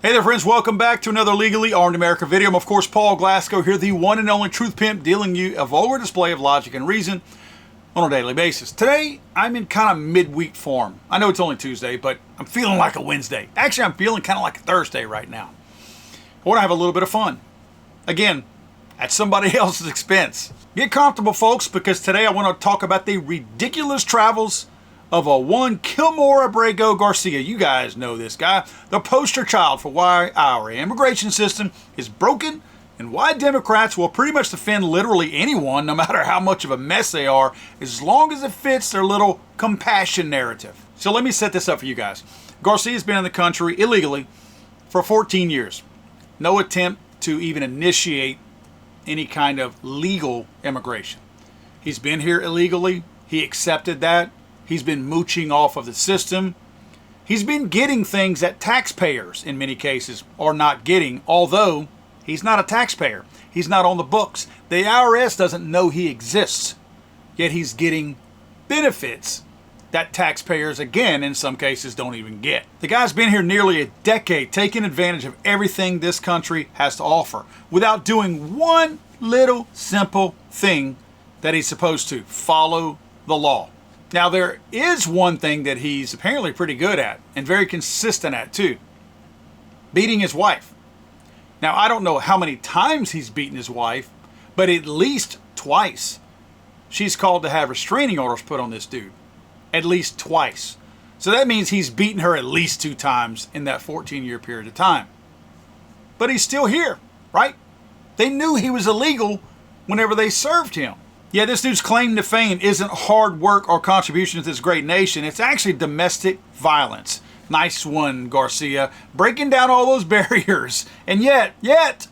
Hey there friends, welcome back to another Legally Armed America video. I'm of course Paul Glasgow here, the one and only truth pimp, dealing you a vulgar display of logic and reason on a daily basis. Today, I'm in kind of midweek form. I know it's only Tuesday, but I'm feeling like a Wednesday. Actually, I'm feeling kind of like a Thursday right now. I want to have a little bit of fun. Again, at somebody else's expense. Get comfortable folks, because today I want to talk about the ridiculous travels of one Kilmar Abrego Garcia. You guys know this guy, the poster child for why our immigration system is broken and why Democrats will pretty much defend literally anyone, no matter how much of a mess they are, as long as it fits their little compassion narrative. So let me set this up for you guys. Garcia's been in the country illegally for 14 years. No attempt to even initiate any kind of legal immigration. He's been here illegally. He accepted that. He's been mooching off of the system. He's been getting things that taxpayers, in many cases, are not getting, although he's not a taxpayer. He's not on the books. The IRS doesn't know he exists, yet he's getting benefits that taxpayers, again, in some cases, don't even get. The guy's been here nearly a decade, taking advantage of everything this country has to offer, without doing one little simple thing that he's supposed to: follow the law. Now, there is one thing that he's apparently pretty good at, and very consistent at too: beating his wife. Now, I don't know how many times he's beaten his wife, but at least twice. She's called to have restraining orders put on this dude. At least twice. So that means he's beaten her at least 2 times in that 14-year period of time. But he's still here, right? They knew he was illegal whenever they served him. Yeah, this dude's claim to fame isn't hard work or contribution to this great nation. It's actually domestic violence. Nice one, Garcia. Breaking down all those barriers. And yet,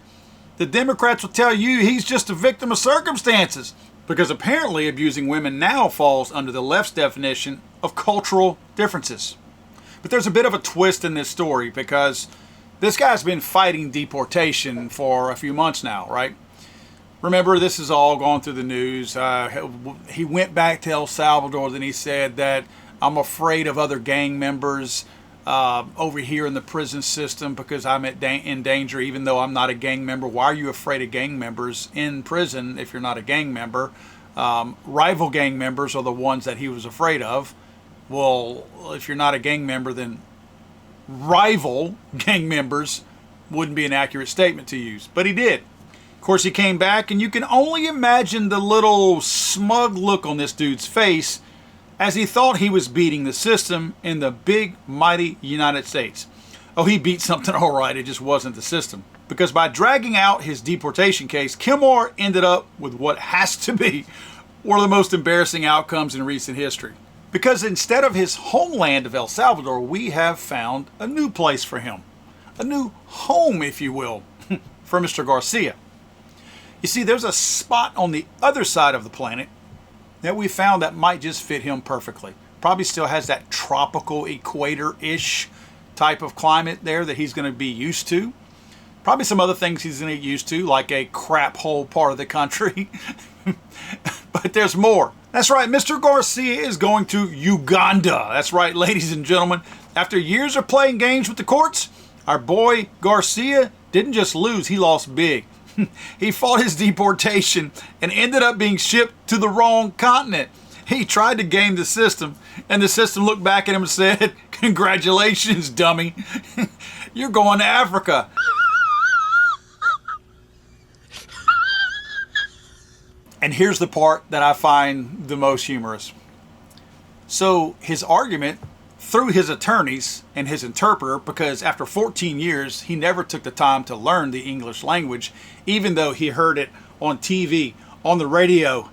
the Democrats will tell you he's just a victim of circumstances. Because apparently abusing women now falls under the left's definition of cultural differences. But there's a bit of a twist in this story, because this guy's been fighting deportation for a few months now, right? Remember, this is all gone through the news. He went back to El Salvador, then he said that I'm afraid of other gang members over here in the prison system because I'm in danger even though I'm not a gang member. Why are you afraid of gang members in prison if you're not a gang member? Rival gang members are the ones that he was afraid of. Well, if you're not a gang member, then rival gang members wouldn't be an accurate statement to use. But he did. Of course, he came back, and you can only imagine the little smug look on this dude's face as he thought he was beating the system in the big, mighty United States. Oh, he beat something all right, it just wasn't the system. Because by dragging out his deportation case, Kilmar ended up with what has to be one of the most embarrassing outcomes in recent history. Because instead of his homeland of El Salvador, we have found a new place for him. A new home, if you will, for Mr. Garcia. You see, there's a spot on the other side of the planet that we found that might just fit him perfectly. Probably still has that tropical equator-ish type of climate there that he's going to be used to. Probably some other things he's going to get used to, like a crap hole part of the country. But there's more. That's right, Mr. Garcia is going to Uganda. That's right, ladies and gentlemen. After years of playing games with the courts, our boy Garcia didn't just lose, he lost big. He fought his deportation and ended up being shipped to the wrong continent. He tried to game the system, and the system looked back at him and said, "Congratulations, dummy. You're going to Africa." And here's the part that I find the most humorous. So his argument through his attorneys and his interpreter, because after 14 years, he never took the time to learn the English language, even though he heard it on TV, on the radio,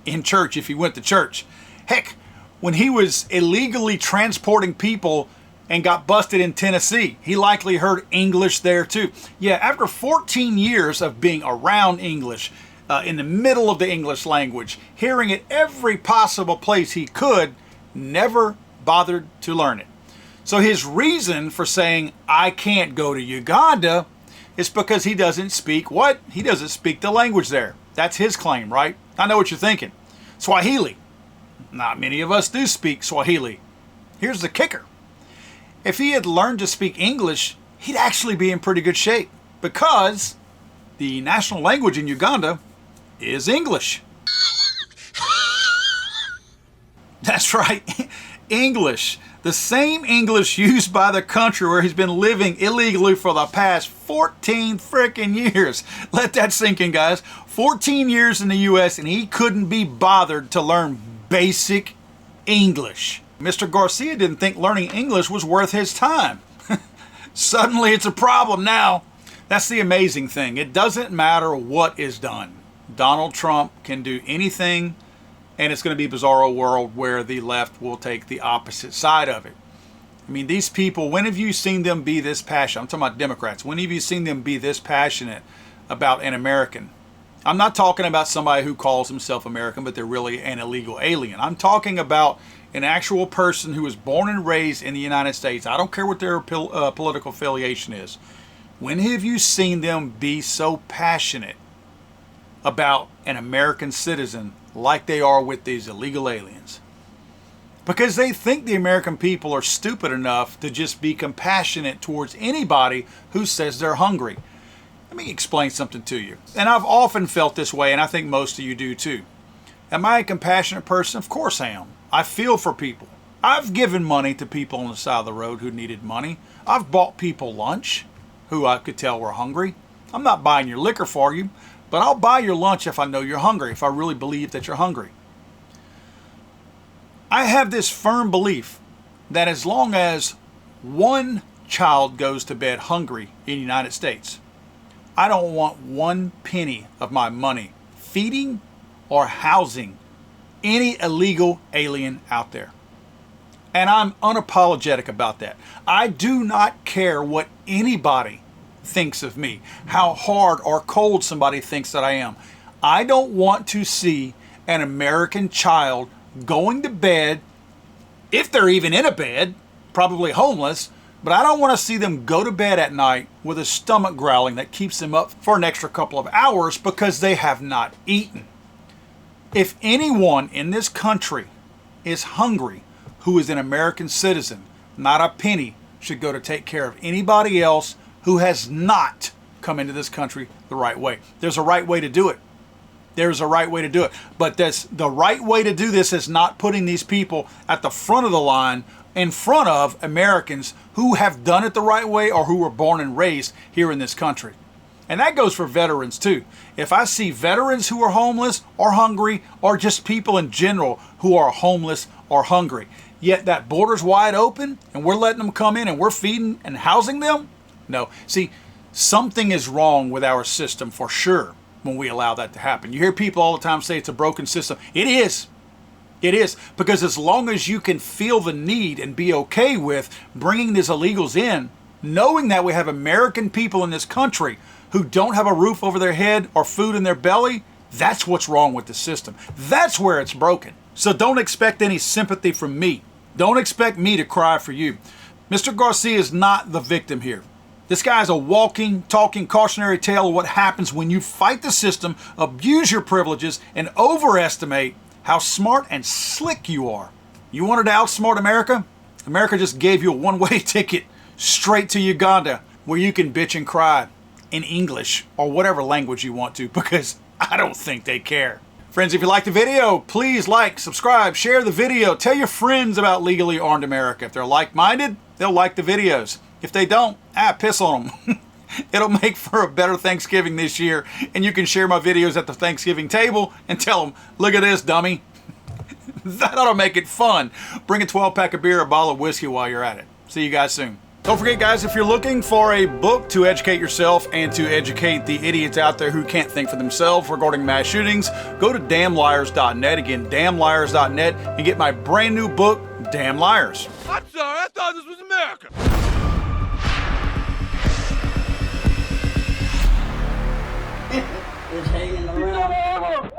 in church if he went to church. Heck, when he was illegally transporting people and got busted in Tennessee, he likely heard English there too. Yeah, after 14 years of being around English, in the middle of the English language, hearing it every possible place he could, never bothered to learn it. So his reason for saying, I can't go to Uganda, is because he doesn't speak what? He doesn't speak the language there. That's his claim, right? I know what you're thinking. Swahili. Not many of us do speak Swahili. Here's the kicker. If he had learned to speak English, he'd actually be in pretty good shape because the national language in Uganda is English. That's right, English. The same English used by the country where he's been living illegally for the past 14 freaking years. Let that sink in, guys. 14 years in the U.S. and he couldn't be bothered to learn basic English. Mr. Garcia didn't think learning English was worth his time. Suddenly it's a problem now. That's the amazing thing. It doesn't matter what is done. Donald Trump can do anything, and it's going to be a bizarro world where the left will take the opposite side of it. I mean, these people, when have you seen them be this passionate? I'm talking about Democrats. When have you seen them be this passionate about an American? I'm not talking about somebody who calls himself American, but they're really an illegal alien. I'm talking about an actual person who was born and raised in the United States. I don't care what their political affiliation is. When have you seen them be so passionate about an American citizen like they are with these illegal aliens? Because they think the American people are stupid enough to just be compassionate towards anybody who says they're hungry. Let me explain something to you. And I've often felt this way, and I think most of you do too. Am I a compassionate person? Of course I am. I feel for people. I've given money to people on the side of the road who needed money. I've bought people lunch who I could tell were hungry. I'm not buying your liquor for you, but I'll buy your lunch if I know you're hungry, if I really believe that you're hungry. I have this firm belief that as long as one child goes to bed hungry in the United States, I don't want one penny of my money feeding or housing any illegal alien out there. And I'm unapologetic about that. I do not care what anybody thinks of me, how hard or cold somebody thinks that I am. I don't want to see an American child going to bed, if they're even in a bed, probably homeless, but I don't want to see them go to bed at night with a stomach growling that keeps them up for an extra couple of hours because they have not eaten. If anyone in this country is hungry who is an American citizen, not a penny should go to take care of anybody else who has not come into this country the right way. There's a right way to do it. There's a right way to do it. But the right way to do this is not putting these people at the front of the line in front of Americans who have done it the right way or who were born and raised here in this country. And that goes for veterans too. If I see veterans who are homeless or hungry, or just people in general who are homeless or hungry, yet that border's wide open and we're letting them come in and we're feeding and housing them, no. See, something is wrong with our system for sure when we allow that to happen. You hear people all the time say it's a broken system. It is. It is, because as long as you can feel the need and be okay with bringing these illegals in, knowing that we have American people in this country who don't have a roof over their head or food in their belly, that's what's wrong with the system. That's where it's broken. So don't expect any sympathy from me. Don't expect me to cry for you. Mr. Garcia is not the victim here. This guy is a walking, talking cautionary tale of what happens when you fight the system, abuse your privileges, and overestimate how smart and slick you are. You wanted to outsmart America? America just gave you a one-way ticket straight to Uganda where you can bitch and cry in English or whatever language you want to, because I don't think they care. Friends, if you liked the video, please like, subscribe, share the video. Tell your friends about Legally Armed America. If they're like-minded, they'll like the videos. If they don't, piss on them. It'll make for a better Thanksgiving this year, and you can share my videos at the Thanksgiving table and tell them, look at this, dummy. That ought to make it fun. Bring a 12-pack of beer, a bottle of whiskey while you're at it. See you guys soon. Don't forget, guys, if you're looking for a book to educate yourself and to educate the idiots out there who can't think for themselves regarding mass shootings, go to damnliars.net. Again, damnliars.net, and get my brand new book, Damn Liars. I'm sorry, I thought this was America. It's hanging around.